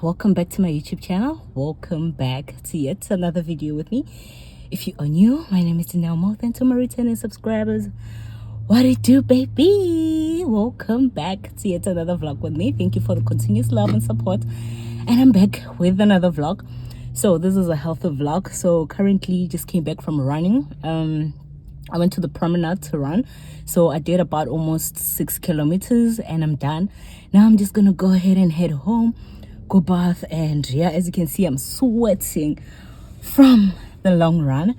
Welcome back to my YouTube channel. Welcome back to yet another video with me. If you are new, my name is Danelle. And to my returning subscribers, what it do, baby? Welcome back to yet another vlog with me. Thank you for the continuous love and support, and I'm back with another vlog. So this is a healthy vlog. So currently just came back from running. I went to the promenade to run, so I did about almost 6 kilometers and I'm done. Now I'm just gonna go ahead and head home, go bath, and yeah, as you can see, I'm sweating from the long run.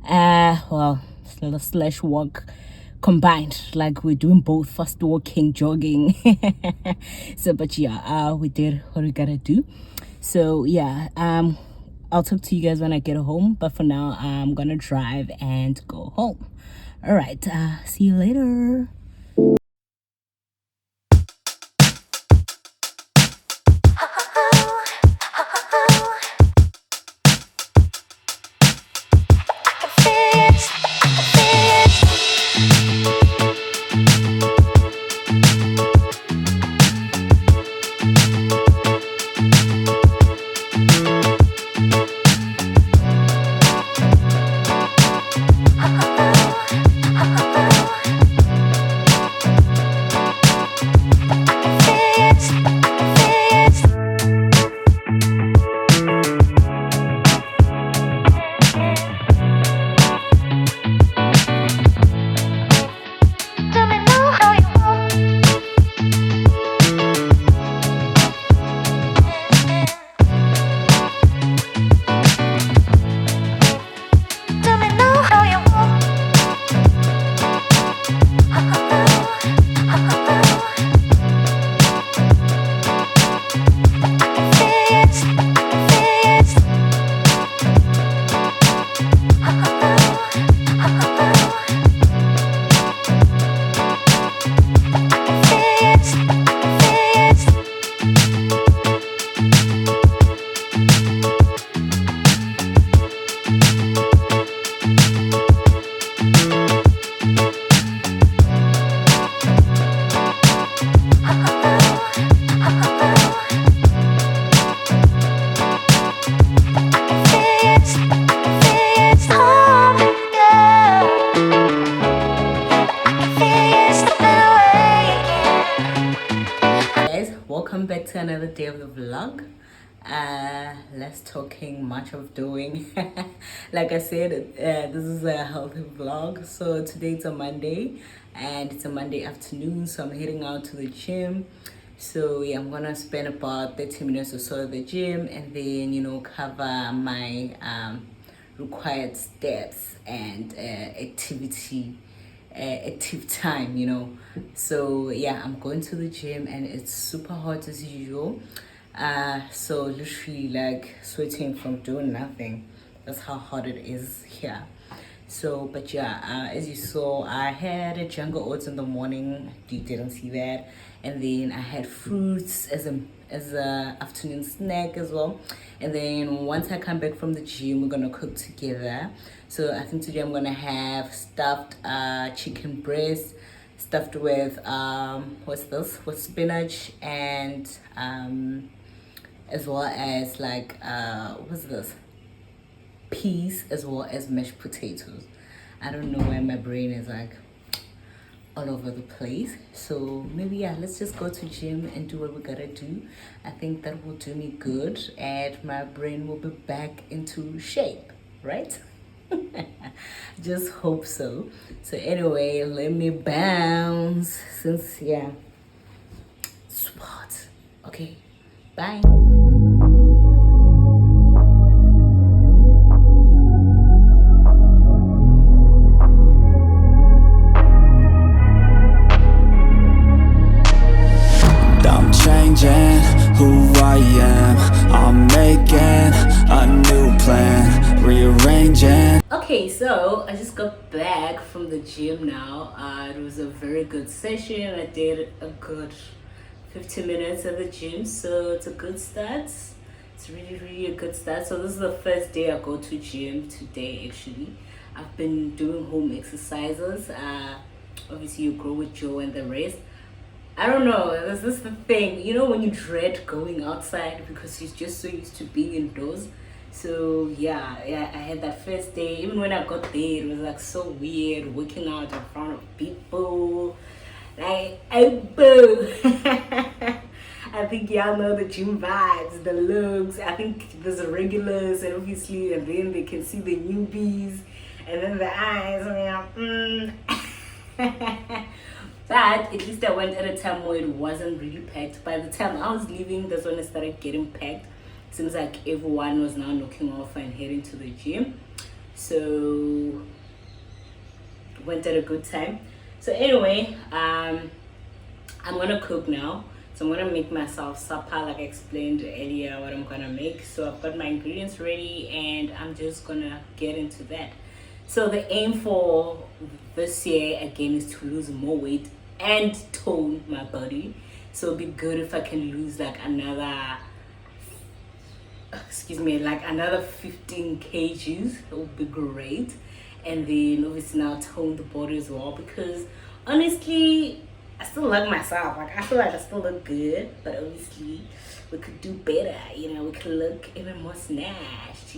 Well, slash walk combined, like we're doing both, fast walking, jogging. So but yeah, we did what we gotta do. So yeah, I'll talk to you guys when I get home, but for now I'm gonna drive and go home. All right, see you later. to another day of the vlog. Less talking, much of doing. Like I said, this is a healthy vlog. So today it's a Monday and it's a Monday afternoon, so I'm heading out to the gym. So yeah, I'm gonna spend about 30 minutes or so at the gym, and then cover my required steps and active time. So yeah, I'm going to the gym and it's super hot as usual. So literally like sweating from doing nothing. That's how hot it is here. So but yeah, as you saw, I had a jungle oats in the morning. You didn't see that. And then I had fruits as a afternoon snack as well. And then once I come back from the gym, we're gonna cook together. So I think today I'm gonna have stuffed chicken breast, stuffed with with spinach, and as well as like what's this, peas, as well as mashed potatoes. I don't know why my brain is like all over the place. So maybe yeah, let's just go to gym and do what we gotta do. I think that will do me good and my brain will be back into shape, right? Just hope so. So anyway, let me bounce since yeah, super hot. Okay, bye. Who I am, I'm making a new plan, rearranging. Okay, so I just got back from the gym now. It was a very good session. I did a good 15 minutes at the gym, so it's a good start. It's really a good start. So this is the first day I go to gym today. Actually, I've been doing home exercises. Obviously you grow with Joe and the rest. I don't know, this is the thing, when you dread going outside because you're just so used to being indoors. So yeah, I had that first day. Even when I got there, it was like so weird working out in front of people. Like, boo. I think y'all know the gym vibes, the looks. I think there's a regulars, and obviously, and then they can see the newbies, and then the eyes. But at least I went at a time where it wasn't really packed. By the time I was leaving, that's when it started getting packed. Seems like everyone was now knocking off and heading to the gym. So went at a good time. So anyway, I'm gonna cook now. So I'm gonna make myself supper, like I explained earlier what I'm gonna make. So I've got my ingredients ready and I'm just gonna get into that. So the aim for this year again is to lose more weight and tone my body. So it'd be good if I can lose like another 15 kgs. It would be great. And then obviously now tone the body as well, because honestly I still like myself. Like I feel like I still look good, but obviously we could do better, we could look even more snatched,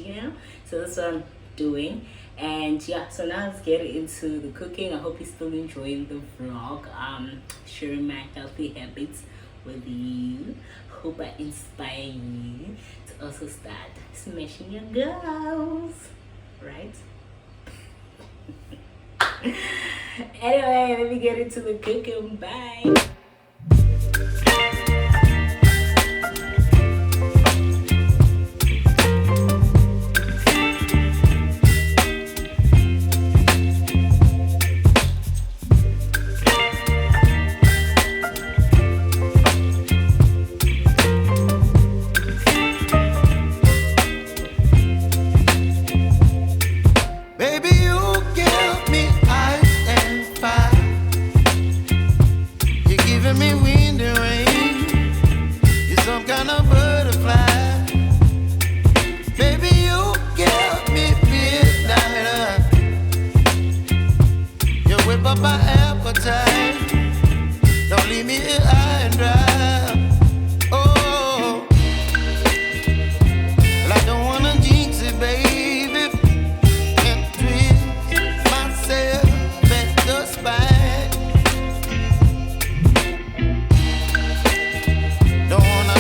so that's what I'm doing. And yeah, so now let's get into the cooking. I hope you're still enjoying the vlog, sharing my healthy habits with you. Hope I inspire you to also start smashing your girls, right? Anyway, let me get into the cooking. Bye. Don't wanna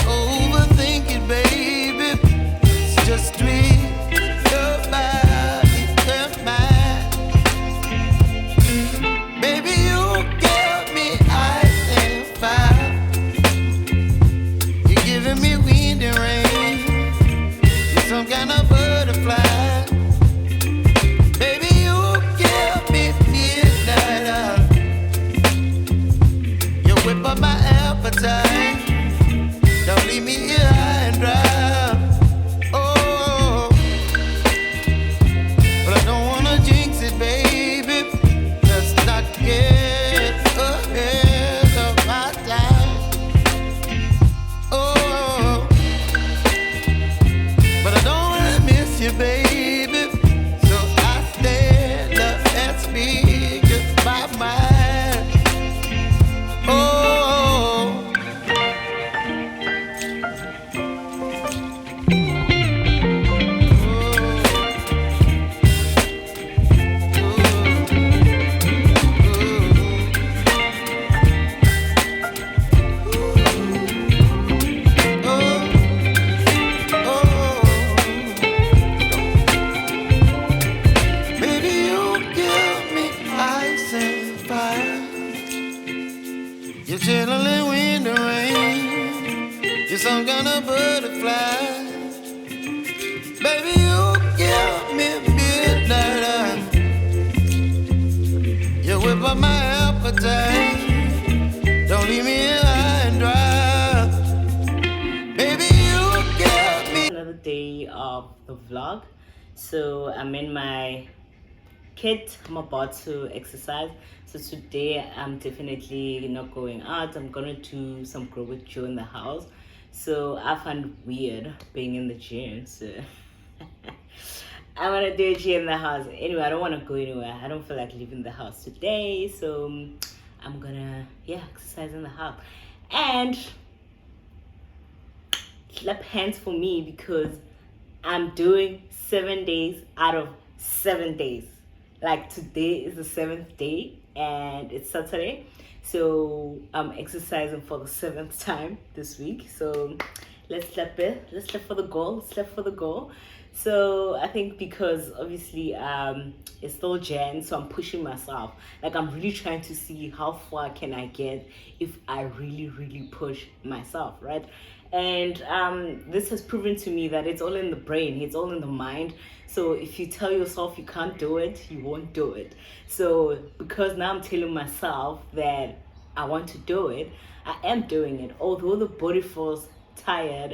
up my appetite. Don't leave me here high and dry. Oh, but I don't wanna jinx it, baby. Let's not get ahead of my time. Oh, but I don't wanna miss you, baby. So I stand up and speak my mind. Oh. You're chilling when the rain. You're some kind of butterfly. Baby, you give me midnight. You whip up my appetite. Don't leave me here high and dry. Baby, you give me. Another day of the vlog. So I'm in my kit. I'm about to exercise. So today I'm definitely not going out. I'm gonna do some grow with Joe in the house. So I find it weird being in the gym. So I'm gonna do a gym in the house. Anyway, I don't want to go anywhere. I don't feel like leaving the house today. So I'm gonna exercise in the house. And clap hands for me because I'm doing 7 days out of 7 days. Like today is the 7th day and it's Saturday, so I'm exercising for the 7th time this week. So let's clap for the goal. So I think because obviously it's still Jan, so I'm pushing myself. Like I'm really trying to see how far can I get if I really push myself, right? And this has proven to me that it's all in the brain, it's all in the mind. So if you tell yourself you can't do it, you won't do it. So because now I'm telling myself that I want to do it, I am doing it. Although the body feels tired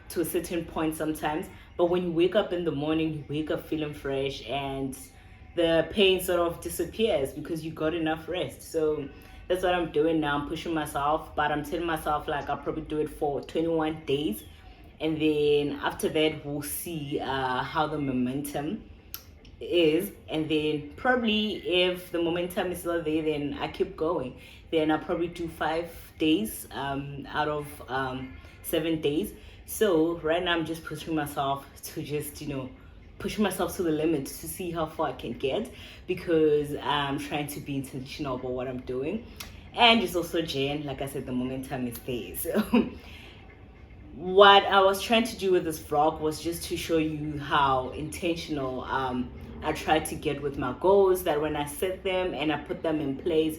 to a certain point sometimes, but when you wake up in the morning, you wake up feeling fresh and the pain sort of disappears because you got enough rest. So that's what I'm doing now. I'm pushing myself, but I'm telling myself like I'll probably do it for 21 days. And then after that, we'll see how the momentum is. And then probably if the momentum is still there, then I keep going. Then I'll probably do 5 days out of 7 days. So right now I'm just pushing myself to just, pushing myself to the limit to see how far I can get, because I'm trying to be intentional about what I'm doing. And it's also Jan, like I said, the momentum is there. So what I was trying to do with this vlog was just to show you how intentional I try to get with my goals, that when I set them and I put them in place,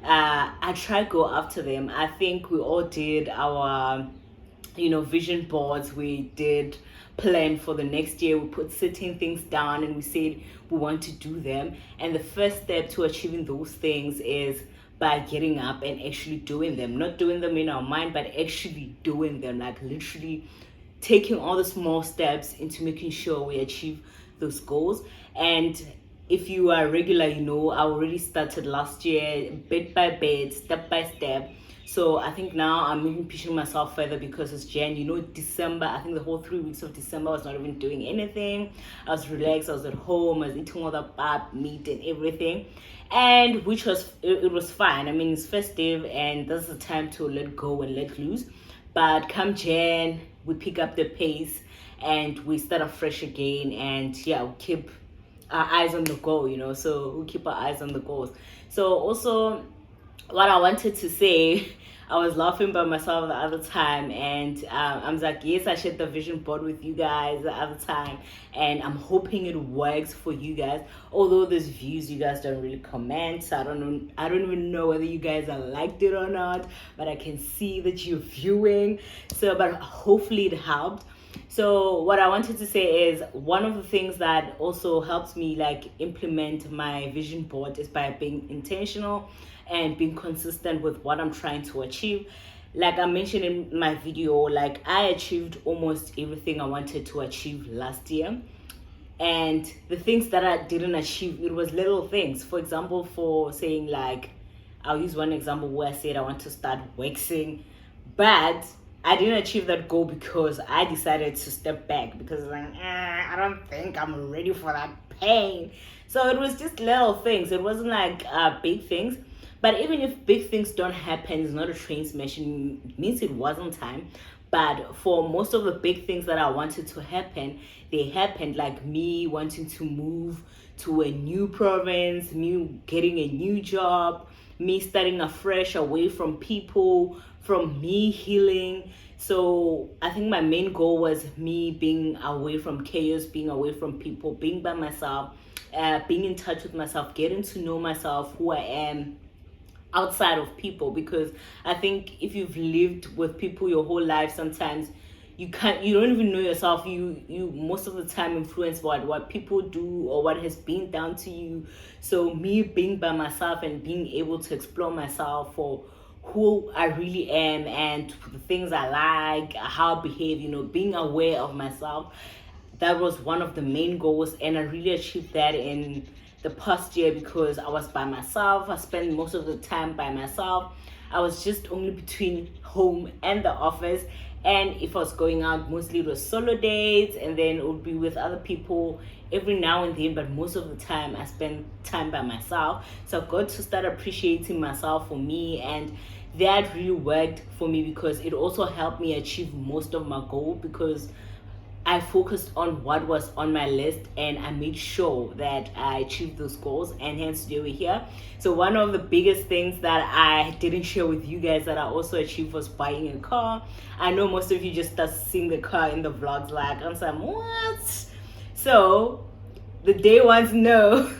I try to go after them. I think we all did our vision boards. We did plan for the next year. We put certain things down and we said we want to do them. And the first step to achieving those things is by getting up and actually doing them. Not doing them in our mind, but actually doing them, like literally taking all the small steps into making sure we achieve those goals. And if you are regular, I already started last year, bit by bit, step by step. So I think now I'm even pushing myself further because it's Jan. December, I think the whole 3 weeks of December I was not even doing anything. I was relaxed, I was at home, I was eating all the pap, meat and everything. And which was, it was fine. I mean, it's festive and this is the time to let go and let loose. But come Jan, we pick up the pace and we start afresh again. And we keep our eyes on the goal, so we keep our eyes on the goals. So also what I wanted to say, I was laughing by myself the other time, and I was like, yes, I shared the vision board with you guys the other time, and I'm hoping it works for you guys. Although there's views, you guys don't really comment, so I don't even know whether you guys have liked it or not, but I can see that you're viewing. So, but hopefully it helped. So what I wanted to say is one of the things that also helps me like implement my vision board is by being intentional and being consistent with what I'm trying to achieve. Like I mentioned in my video, like I achieved almost everything I wanted to achieve last year. And the things that I didn't achieve, it was little things. For example, for saying like, I'll use one example where I said I want to start waxing, but I didn't achieve that goal because I decided to step back because like, I don't think I'm ready for that pain. So it was just little things. It wasn't like big things. But even if big things don't happen, it's not a train smash. It means it wasn't time. But for most of the big things that I wanted to happen, they happened, like me wanting to move to a new province, me getting a new job, me starting afresh away from people, from me healing. So I think my main goal was me being away from chaos, being away from people, being by myself, being in touch with myself, getting to know myself, who I am, outside of people. Because I think if you've lived with people your whole life, sometimes you don't even know yourself. You most of the time influence what people do or what has been done to you. So me being by myself and being able to explore myself for who I really am and the things I like, how I behave, being aware of myself, that was one of the main goals. And I really achieved that in the past year because I was by myself. I spent most of the time by myself. I was just only between home and the office. And if I was going out, mostly it was solo dates, and then it would be with other people every now and then. But most of the time, I spent time by myself. So I got to start appreciating myself for me, and that really worked for me because it also helped me achieve most of my goal, because I focused on what was on my list and I made sure that I achieved those goals, and hence today we're here. So one of the biggest things that I didn't share with you guys that I also achieved was buying a car. I know most of you just start seeing the car in the vlogs like, I'm like, what? So the day ones know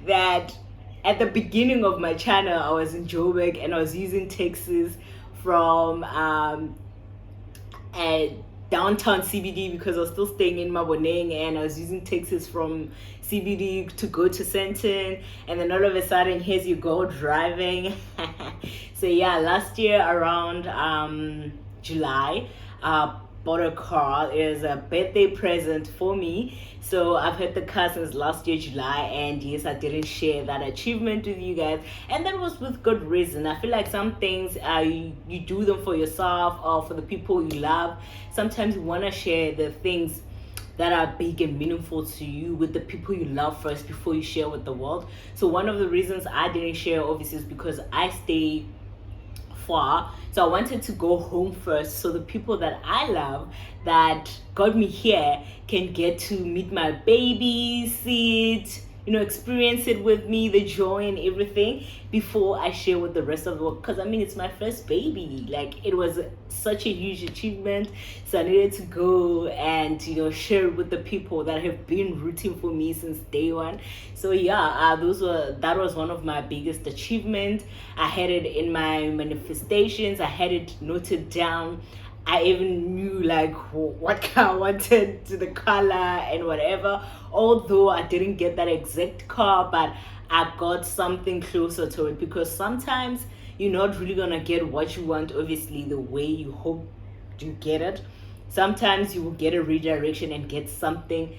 that at the beginning of my channel, I was in Joburg and I was using taxis from downtown CBD because I was still staying in Maboneng, and I was using taxis from CBD to go to Senton, and then all of a sudden here's you go driving. So yeah, last year around July, bought a car. It was a birthday present for me. So I've had the car since last year July, and yes, I didn't share that achievement with you guys, and that was with good reason. I feel like some things you do them for yourself or for the people you love. Sometimes you want to share the things that are big and meaningful to you with the people you love first before you share with the world. So one of the reasons I didn't share obviously is because I stay far, so I wanted to go home first so the people that I love that got me here can get to meet my baby, see it, experience it with me, the joy and everything, before I share with the rest of the world. Because I mean, it's my first baby. Like, it was such a huge achievement, so I needed to go and share it with the people that have been rooting for me since day one. So yeah, that was one of my biggest achievements. I had it in my manifestations. I had it noted down. I even knew like what car I wanted, to the color and whatever. Although I didn't get that exact car, but I got something closer to it, because sometimes you're not really gonna get what you want, obviously, the way you hope to get it. Sometimes you will get a redirection and get something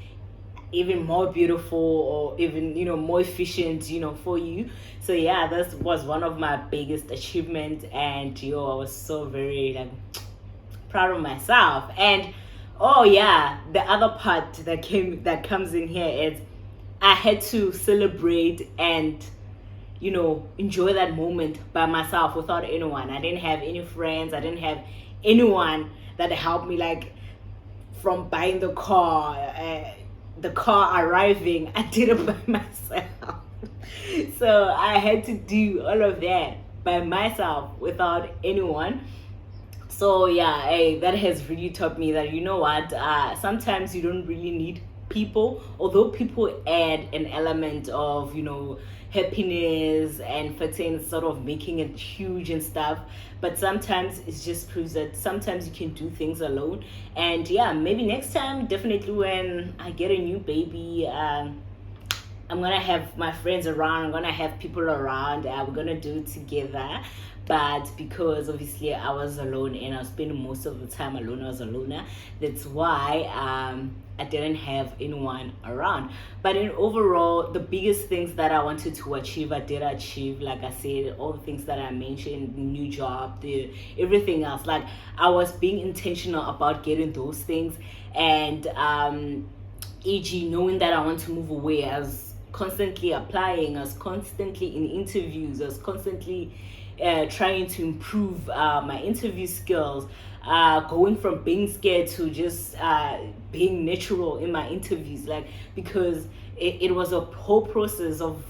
even more beautiful, or even more efficient for you. So yeah, this was one of my biggest achievements, and I was so very like proud of myself. And oh yeah, the other part that comes in here is I had to celebrate and enjoy that moment by myself without anyone. I didn't have any friends. I didn't have anyone that helped me, like from buying the car, arriving. I did it by myself. So I had to do all of that by myself without anyone. So yeah, hey, that has really taught me that sometimes you don't really need people, although people add an element of happiness and 15 sort of making it huge and stuff. But sometimes it just proves that sometimes you can do things alone. And yeah, maybe next time, definitely when I get a new baby, I'm gonna have my friends around. I'm gonna have people around. We're gonna do it together. But because obviously I was alone and I was spending most of the time alone, I was a loner. That's why I didn't have anyone around. But in overall, the biggest things that I wanted to achieve, I did achieve. Like I said, all the things that I mentioned, new job, everything else. Like I was being intentional about getting those things, and e.g., knowing that I want to move away, as constantly applying, as constantly in interviews, as constantly trying to improve my interview skills, going from being scared to just being natural in my interviews, like because it was a whole process of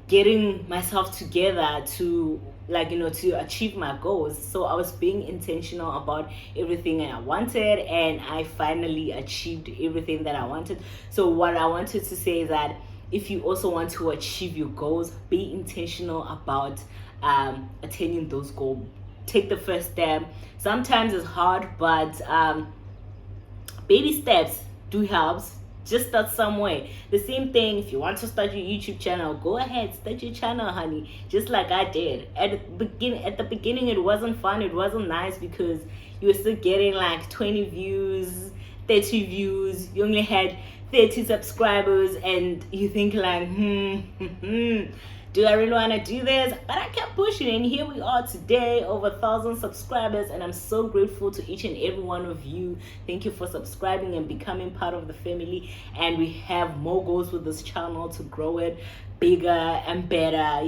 getting myself together to to achieve my goals. So I was being intentional about everything I wanted, and I finally achieved everything that I wanted. So what I wanted to say is that if you also want to achieve your goals, be intentional about attaining those goals. Take the first step. Sometimes it's hard, but baby steps do help. Just start somewhere. The same thing, if you want to start your YouTube channel, go ahead, start your channel, honey, just like I did. At the beginning it wasn't fun, it wasn't nice, because you were still getting like 20 views, 30 views, you only had 30 subscribers, and you think like do I really want to do this? But I kept pushing, and here we are today, over 1,000 subscribers, and I'm so grateful to each and every one of you. Thank you for subscribing and becoming part of the family. And we have more goals with this channel to grow it bigger and better,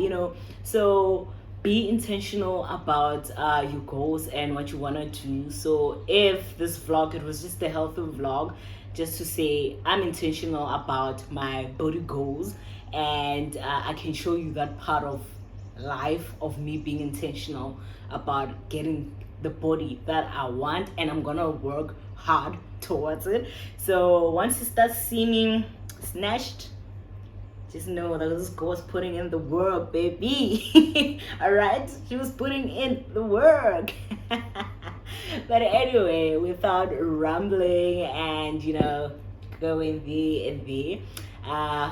So be intentional about your goals and what you want to do. So if this vlog, it was just a healthy vlog, just to say I'm intentional about my body goals, and I can show you that part of life of me being intentional about getting the body that I want, and I'm gonna work hard towards it. So once you start seeing snatched, just know that this girl was putting in the work, baby. All right, she was putting in the work. But anyway, without rambling and going there and there,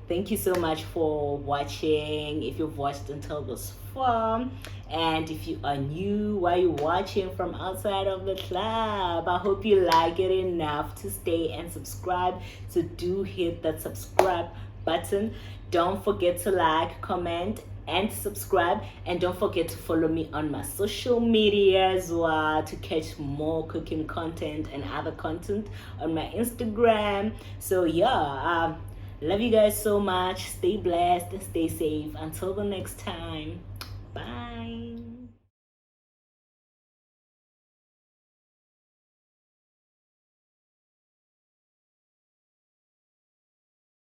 thank you so much for watching. If you've watched until this far, and if you are new, why you watching from outside of the club, I hope you like it enough to stay and subscribe. So do hit that subscribe button. Don't forget to like, comment, and subscribe, and don't forget to follow me on my social media as well to catch more cooking content and other content on my Instagram. So yeah, love you guys so much. Stay blessed and stay safe. Until the next time.